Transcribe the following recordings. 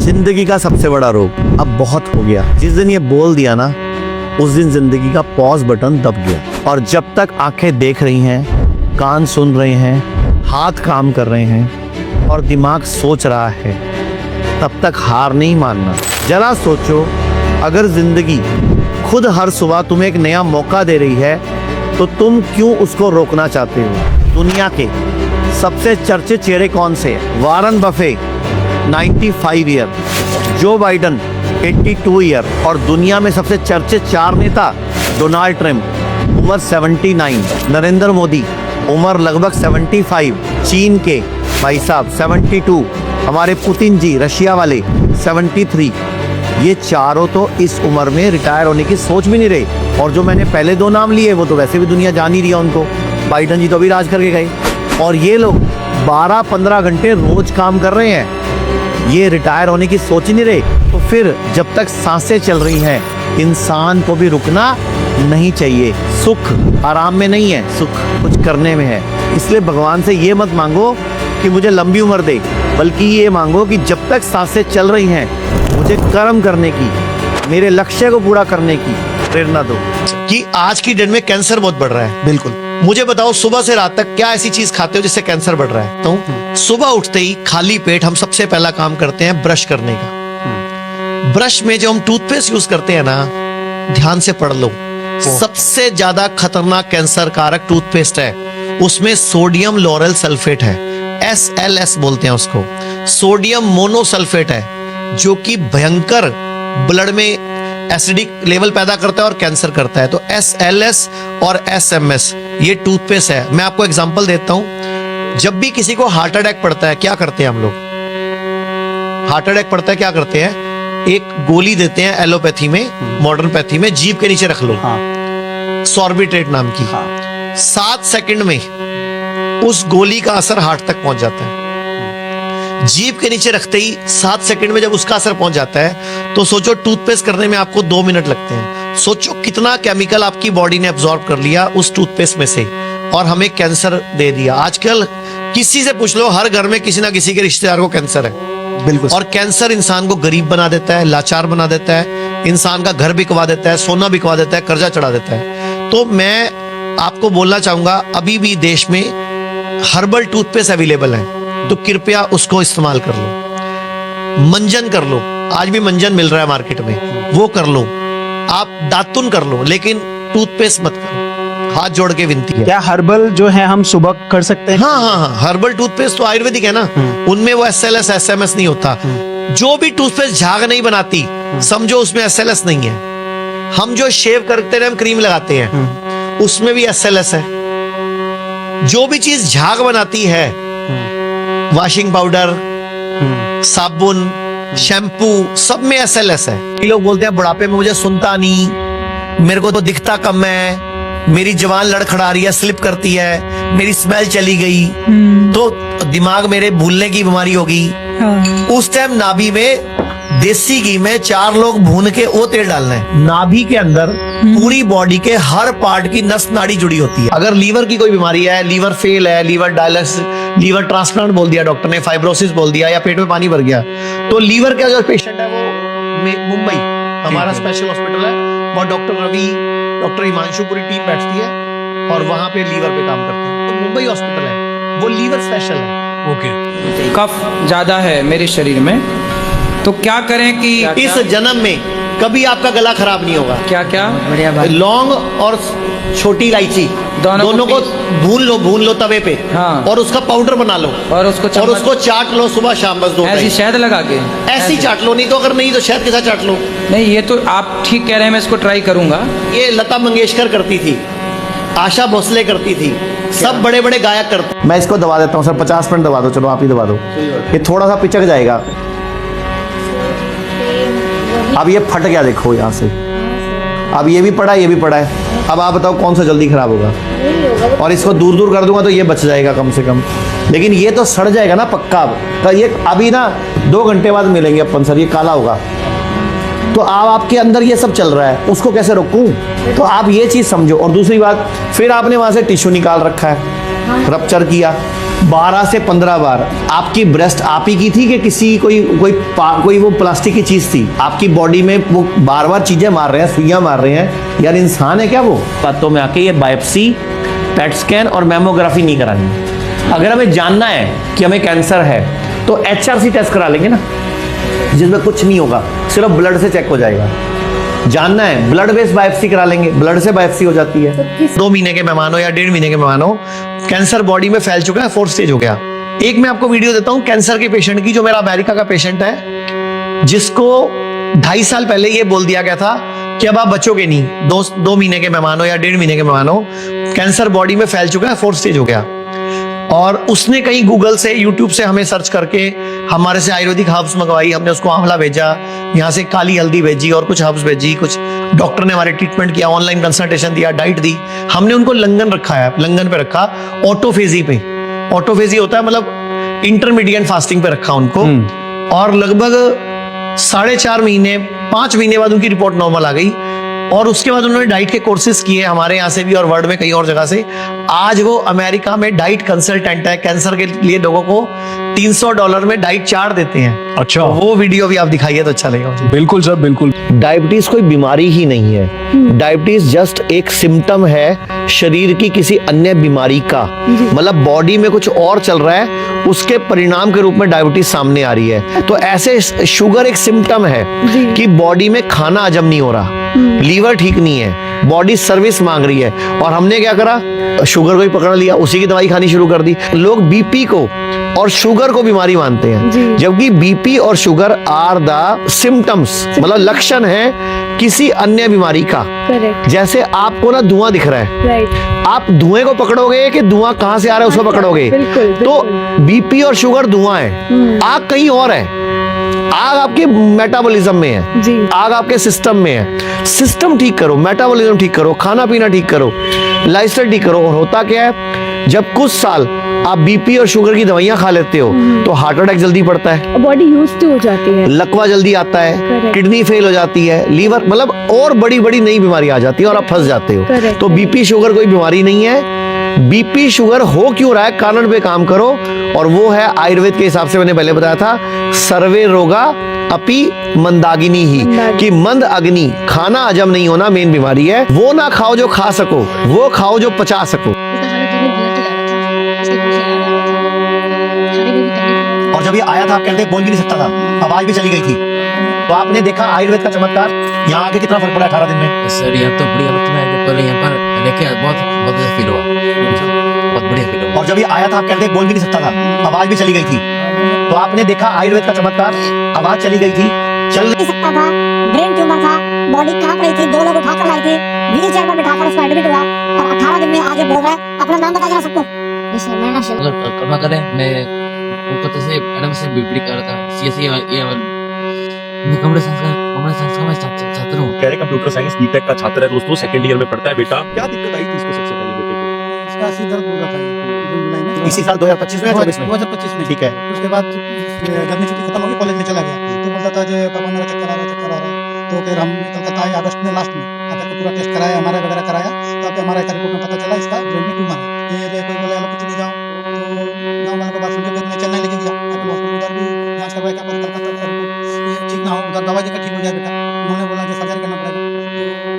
जिंदगी का सबसे बड़ा रोग अब बहुत हो गया। जिस दिन ये बोल दिया ना, उस दिन जिंदगी का पॉज बटन दब गया। और जब तक आंखें देख रही हैं, कान सुन रहे हैं, हाथ काम कर रहे हैं और दिमाग सोच रहा है, तब तक हार नहीं मानना। जरा सोचो, अगर जिंदगी खुद हर सुबह तुम्हें एक नया मौका दे रही है, तो तुम क्यों उसको रोकना चाहते हो? दुनिया के सबसे चर्चित चेहरे कौन से हैं? वारन बफे 95 ईयर, जो बाइडन 82 ईयर और दुनिया में सबसे चर्चित 4 नेता, डोनाल्ड ट्रंप उम्र 79, नरेंद्र मोदी उम्र लगभग 75, चीन के भाई साहब 72, हमारे पुतिन जी रशिया वाले 73। ये चारों तो इस उम्र में रिटायर होने की सोच भी नहीं रहे। और जो मैंने पहले 2 नाम लिए वो तो वैसे भी दुनिया जान ही रही है उनको। बाइडन जी तो अभी राज करके गए और ये लोग 12-15 घंटे रोज काम कर रहे हैं। ये रिटायर होने की सोच ही नहीं रहे। तो फिर जब तक सांसें चल रही हैं, इंसान को भी रुकना नहीं चाहिए। सुख आराम में नहीं है, सुख कुछ करने में है। इसलिए भगवान से ये मत मांगो कि मुझे लंबी उम्र दे, बल्कि ये मांगो कि जब तक सांसें चल रही हैं, मुझे कर्म करने की, मेरे लक्ष्य को पूरा करने की प्रेरणा दो। कि आज की डेट में कैंसर बहुत बढ़ रहा है। बिल्कुल। मुझे बताओ, सुबह से रात तक क्या ऐसी चीज खाते हो जिससे कैंसर बढ़ रहा है? तो सुबह उठते ही खाली पेट हम सबसे पहला काम करते हैं ब्रश करने का। ब्रश में जो हम टूथपेस्ट यूज करते हैं ना, ध्यान से पढ़ लो, सबसे ज्यादा खतरनाक कैंसर कारक टूथपेस्ट है। उसमें सोडियम लॉरेल सल्फेट है, SLS बोलते हैं उसको। सोडियम मोनोसल्फेट है, जो कि भयंकर ब्लड में एसिडिक लेवल पैदा करता है और कैंसर करता है। तो SLS और SMS ये टूथपेस्ट है। मैं आपको एग्जांपल देता हूं। जब भी किसी को हार्ट अटैक पड़ता है, क्या करते हैं हम लोग? हार्ट अटैक पड़ता है, क्या करते हैं? एक गोली देते हैं एलोपैथी में, मॉडर्न पैथी में, जीभ के नीचे रख लो, सॉर्बिट्रेट नाम की। 7 सेकंड में उस गोली का असर हार्ट तक पहुंच जाता है। जीभ के नीचे रखते ही 7 सेकंड में जब उसका असर पहुंच जाता है, तो सोचो टूथपेस्ट करने में आपको 2 मिनट लगते हैं। सोचो कितना केमिकल आपकी बॉडी ने एब्जॉर्ब कर लिया उस टूथपेस्ट में से, और हमें कैंसर दे दिया। आजकल किसी से पूछ लो, हर घर में किसी ना किसी के रिश्तेदार को कैंसर है। बिल्कुल। और कैंसर इंसान को गरीब बना देता है, लाचार बना देता है, इंसान का घर बिकवा देता है, सोना बिकवा देता है, कर्जा चढ़ा देता है। तो मैं आपको बोलना चाहूंगा, अभी भी देश में हर्बल टूथपेस्ट अवेलेबल है, तो कृपया उसको इस्तेमाल कर लो। मंजन कर लो, आज भी मंजन मिल रहा है मार्केट में, वो कर लो। आप दातुन कर लो, लेकिन टूथपेस्ट मत करो। हाथ जोड़ के विनती है। क्या हर्बल जो है हम सुबह कर सकते हैं? हाँ, हर्बल टूथपेस्ट तो आयुर्वेदिक है ना, उनमें वो SLS SMS नहीं होता। जो भी टूथपेस्ट झाग नहीं बनाती, समझो उसमें SLS नहीं है। हम जो शेव करते हैं, हम क्रीम लगाते हैं, उसमें भी SLS है। जो भी चीज झाग बनाती है, वॉशिंग पाउडर, साबुन, शैम्पू, सब में SLS है। ये लोग बोलते हैं बुढ़ापे में मुझे सुनता नहीं, मेरे को तो दिखता कम है, मेरी जवान लड़खड़ा रही है, स्लिप करती है, मेरी स्मेल चली गई, तो दिमाग मेरे भूलने की बीमारी होगी। उस टाइम नाभि में देसी घी में 4 लोग भून के वो तेल डालना है। नाभि के अंदर पूरी बॉडी के हर पार्ट की नस नाड़ी जुड़ी होती है। अगर लीवर की कोई बीमारी है, लीवर फेल है, लीवर डायलिसिस, लीवर ट्रांसप्लांट बोल दिया डॉक्टर ने, फाइब्रोसिस बोल दिया, या पेट में पानी भर गया, तो लीवर का जो पेशेंट है वो मुंबई हमारा स्पेशल हॉस्पिटल है, और डॉक्टर रवि, डॉक्टर हिमांशु, पूरी टीम बैठती है और वहां पे लीवर पे काम करते हैं। तो मुंबई हॉस्पिटल है, वो लीवर स्पेशल है। ओके। कफ ज्यादा है मेरे शरीर में, तो क्या करें कि इस जन्म में कभी आपका गला खराब नहीं होगा। क्या क्या? बढ़िया बात। लौंग और छोटी इलायची दोनों को भून लो तवे पे, हाँ। और उसका पाउडर बना लो, और उसको चाट लो सुबह शाम, बस 2 ऐसी शहद लगा के ऐसी चाट लो। नहीं तो अगर नहीं तो शहद के साथ चाट लो। नहीं, ये तो आप ठीक कह रहे हैं, मैं इसको ट्राई करूंगा। ये लता मंगेशकर करती थी, आशा भोसले करती थी, सब बड़े बड़े गायक करते। मैं इसको दबा देता हूँ सर, 50 मिनट दबा दो। चलो आप ही दबा दो, ये थोड़ा सा पिचक जाएगा। अब ये फट गया, देखो यहाँ से। अब ये भी पड़ा, ये भी पड़ा है। अब आप बताओ कौन सा जल्दी खराब होगा? और इसको दूर दूर कर दूंगा तो ये बच जाएगा कम से कम, लेकिन ये तो सड़ जाएगा ना पक्का। तो ये अभी ना 2 घंटे बाद मिलेंगे अपन सर, ये काला होगा। तो आपके अंदर ये सब चल रहा है, उसको कैसे रोकूं? तो आप ये चीज समझो। और दूसरी बात, फिर आपने वहां से टिश्यू निकाल रखा है, रप्चर किया, 12 से 15 बार। आपकी ब्रेस्ट आप ही की थी कि किसी कोई वो प्लास्टिक की चीज थी? आपकी बॉडी में वो बार बार चीजें मार रहे हैं, सुइयां मार रहे हैं, यार इंसान है क्या वो? बातों में आके ये बायोप्सी, पेट स्कैन और मैमोग्राफी नहीं करानी। अगर हमें जानना है कि हमें कैंसर है तो HRC टेस्ट करा लेंगे ना, जिसमें कुछ नहीं होगा, सिर्फ ब्लड से चेक हो जाएगा। जानना है, ब्लड बेस्ड बायोप्सी करा लेंगे, ब्लड से बायोप्सी हो जाती है। 2 महीने के मेहमान हो या 1.5 महीने के मेहमान हो, कैंसर बॉडी में फैल चुका है, 4th स्टेज हो गया। एक मैं आपको वीडियो देता हूं कैंसर के पेशेंट की, जो मेरा अमेरिका का पेशेंट है, जिसको 2.5 साल पहले ये बोल दिया गया था कि अब आप बचोगे नहीं। 2 महीने के मेहमान हो या 1.5 महीने के मेहमान हो, कैंसर बॉडी में फैल चुका है, 4th स्टेज हो गया। और उसने कहीं गूगल से, यूट्यूब से हमें सर्च करके हमारे से आयुर्वेदिक हर्ब्स मंगवाई, हमने उसको आंवला भेजा, यहाँ से काली हल्दी भेजी और कुछ हर्ब्स भेजी, कुछ डॉक्टर ने हमारे ट्रीटमेंट किया, ऑनलाइन कंसल्टेशन दिया, डाइट दी। हमने उनको लंगन रखा है, लंगन पे रखा, ऑटोफेजी पे। ऑटोफेजी होता है मतलब इंटरमीडिएट फास्टिंग पे रखा उनको। और लगभग 4.5 महीने, 5 महीने बाद उनकी रिपोर्ट नॉर्मल आ गई। और उसके बाद उन्होंने डाइट के कोर्सेज किए, हमारे यहाँ से भी और वर्ल्ड में कई और जगह से। आज वो अमेरिका में डाइट कंसल्टेंट है, कैंसर के लिए लोगों को $300 में डाइट चार्ट देते हैं। अच्छा, तो वो वीडियो भी आप दिखाइए तो अच्छा लगेगा मुझे। बिल्कुल सर, बिल्कुल। डायबिटीज कोई बीमारी ही नहीं है, डायबिटीज जस्ट एक सिम्टम है शरीर की किसी अन्य बीमारी का। मतलब बॉडी में कुछ और चल रहा है, उसके परिणाम के रूप में डायबिटीज सामने आ रही है। तो ऐसे शुगर एक सिम्टम है कि बॉडी में खाना हजम नहीं हो रहा, लीवर ठीक नहीं है, बॉडी सर्विस मांग रही है। और हमने क्या करा, शुगर को ही पकड़ लिया, उसी की दवाई खानी शुरू कर दी। लोग बीपी को और शुगर को बीमारी मानते हैं, जबकि बीपी और शुगर आर द सिम्टम्स, मतलब लक्षण है किसी अन्य बीमारी का। जैसे आपको ना धुआं दिख रहा है, आप धुएं को पकड़ोगे कि धुआं कहां से आ रहा है उसको पकड़ोगे। तो बीपी और शुगर धुआं है, आग कहीं और है। आग आपके मेटाबॉलिज्म में है, आग आपके सिस्टम में है। सिस्टम ठीक करो, मेटाबॉलिज्म ठीक करो, खाना पीना ठीक करो, लाइफस्टाइल ठीक करो। और होता क्या है, जब कुछ साल आप बीपी और शुगर की दवाइयां खा लेते हो तो हार्ट अटैक जल्दी पड़ता है, बॉडी यूज्ड हो जाती है, लकवा जल्दी आता है, किडनी फेल हो जाती है, लीवर, मतलब और बड़ी बड़ी नई बीमारी आ जाती है और आप फंस जाते हो। तो बीपी शुगर कोई बीमारी नहीं है। बीपी शुगर हो क्यों रहा है, कारण पे काम करो। और वो है आयुर्वेद के हिसाब से, मैंने पहले बताया था, सर्वे रोगा अपि मंदागिनी ही, कि मंद अग्नि, खाना हजम नहीं होना मेन बीमारी है। वो ना खाओ जो खा सको, वो खाओ जो पचा सको। और जब ये आया था, आप कहते बोल भी नहीं सकता था, आवाज भी चली गई थी। तो आपने देखा आयुर्वेद का चमत्कार, यहाँ आके कितना फर्क पड़ा 18 दिन में। सर यहाँ तो बड़ी हालत में है, पर यहाँ पर देखे बहुत अच्छा फील हुआ, बहुत बढ़िया फील हुआ। और जब ये आया था, आप कहते बोल भी नहीं सकता था, आवाज भी चली गई थी। तो आपने देखा आयुर्वेद का चमत्कार, आवाज चली गई थी, चल नहीं सकता था, ब्रेन ट्यूमर था, बॉडी कांप रही थी, 2 लोग उठाकर लाए थे, व्हील चेयर पर बिठाकर उसको एडमिट हुआ और 18 दिन में आगे बढ़ रहा है। अपना नाम बता देना सबको। अगर कल्पना करें, मैं कोलकाता से एडम से बीपीडी कर रहा था, सीएसई मैं कंप्यूटर साइंस का मैं छात्र हूँ। कह रहे कंप्यूटर साइंस बीटेक का छात्र है दोस्तों, 2nd ईयर में पढ़ता है बेटा। क्या दिक्कत आई थी इसको सबसे पहले बेटे को? इसका सिर दर्द हो रहा था जुलाई में, इसी साल 2025 में या 24 में? 2025 में। ठीक है। उसके बाद गर्मी छुट्टी खत्म हो गई, कॉलेज में चला गया। तो बोलता था जो पापा मेरा चक्कर आ रहा है। तो फिर हम कलकत्ता आए अगस्त में, लास्ट में आकर के पूरा टेस्ट कराया, एमआरआई वगैरह कराया। तो अब एमआरआई का रिपोर्ट में पता चला इसका ब्रेन में ट्यूमर है। फिर कोई बोले एलोपैथी ले जाओ, तो गाँव वालों को बात सुन के मैं चेन्नई लेके गया, एप्पल हॉस्पिटल। उधर भी जाँच करवाया, क्या पता कलकत्ता का रिपोर्ट ठीक ना हो, उधर दवाई देकर ठीक हो जाए बेटा। उन्होंने बोला जो सर्जरी करना पड़ेगा, तो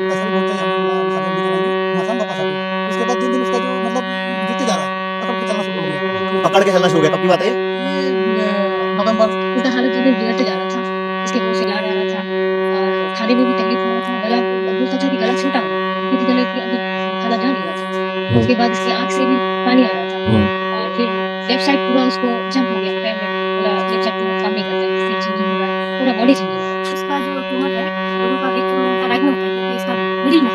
पैसा भी बहुत चाहिए, हमने बोला सर्जरी नहीं कराएंगे, मसान वापस आ गया। उसके बाद दिन उसका जो मतलब गिरते जा रहा है, पकड़ के चलना शुरू हो गया। पकड़ के चलना शुरू हो गया, कब की बात है? नवंबर। उनका हालत जो बिगड़ते जा रहा था, इसके मुंह से लार आ रहा था और खाने में भी तकलीफ हो रहा था। गला बोलता था कि गला छोटा हो, क्योंकि गले के अंदर खाना जा नहीं रहा था। उसके बाद इसकी आंख से भी पानी आ रहा था और फिर लेफ्ट साइड पूरा उसको जंप हो गया, पैर में पूरा लेफ्ट साइड पूरा काम नहीं करता है, फिर चेंजिंग हो रहा है, पूरा बॉडी चेंजिंग हो रहा है। उसका जो ट्यूमर है, लोगों का एक उनका राइट में होता है, क्योंकि इसका मिडिल में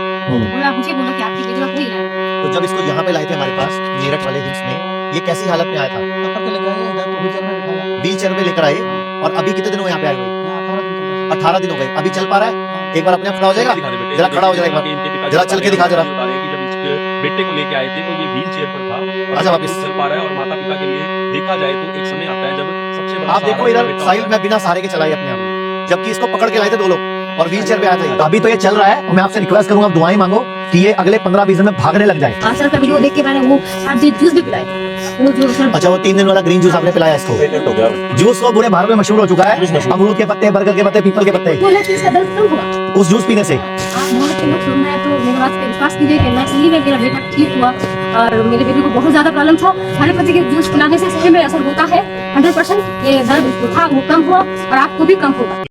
बोला, मुझे बोला कि आपकी बेटी का कोई इलाज नहीं। तो जब इसको यहाँ पे लाए थे हमारे पास मेरठ वाले हिम्स में, ये कैसी हालत में आया था? पकड़ के लेके आए, इधर व्हील चेयर में बिठाया। व्हील चेयर में लेकर आए, और अभी कितने दिन हुए यहाँ पे आए हुए? यहाँ 18 दिन चल रहा है। 18 दिन हो गए। अभी चल पा रहा है? एक बार अपने आप खड़ा हो जाएगा, जरा खड़ा हो जाएगा, जरा चल के दिखा जरा। कि जब इसके बेटे को लेके आए थे तो ये व्हील चेयर पर था, अच्छा, वापस चल पा रहा है। और माता पिता के लिए देखा जाए तो एक समय आता है जब सबसे बड़ा आप देखो इधर साहिल में बिना सहारे के चलाई अपने आप, जबकि इसको पकड़ के लाए थे 2 लोग और व्हील चेयर पे आया था। तो अभी तो ये चल रहा है, और मैं आपसे रिक्वेस्ट करूंगा, आप दुआएं मांगो कि ये अगले 15-20 दिन में भागने लग जाए। आसर का वीडियो देख के मैंने वो 7 दिन जूस भी पिलाए थे। वो जो सर अच्छा, वो 3 दिन वाला ग्रीन जूस आपने पिलाया इसको? पेटेंट हो गया। जूस तो पूरे भारत में मशहूर हो चुका है, अमरूद के पत्ते, बरगद के पत्ते, पीपल के पत्ते, बोला कि इसका दर्द कम हुआ। उस जूस पीने से। आप बहुत के लोग सुन रहे हैं तो मेरे बात पे विश्वास कीजिए कि मैं सही में मेरा बेटा ठीक हुआ और मेरे बेटे को बहुत ज्यादा प्रॉब्लम था। होम्योपैथी के जूस पिलाने से सही में असर होता है 100%। ये दर्द था वो कम हुआ और आपको भी कम होगा।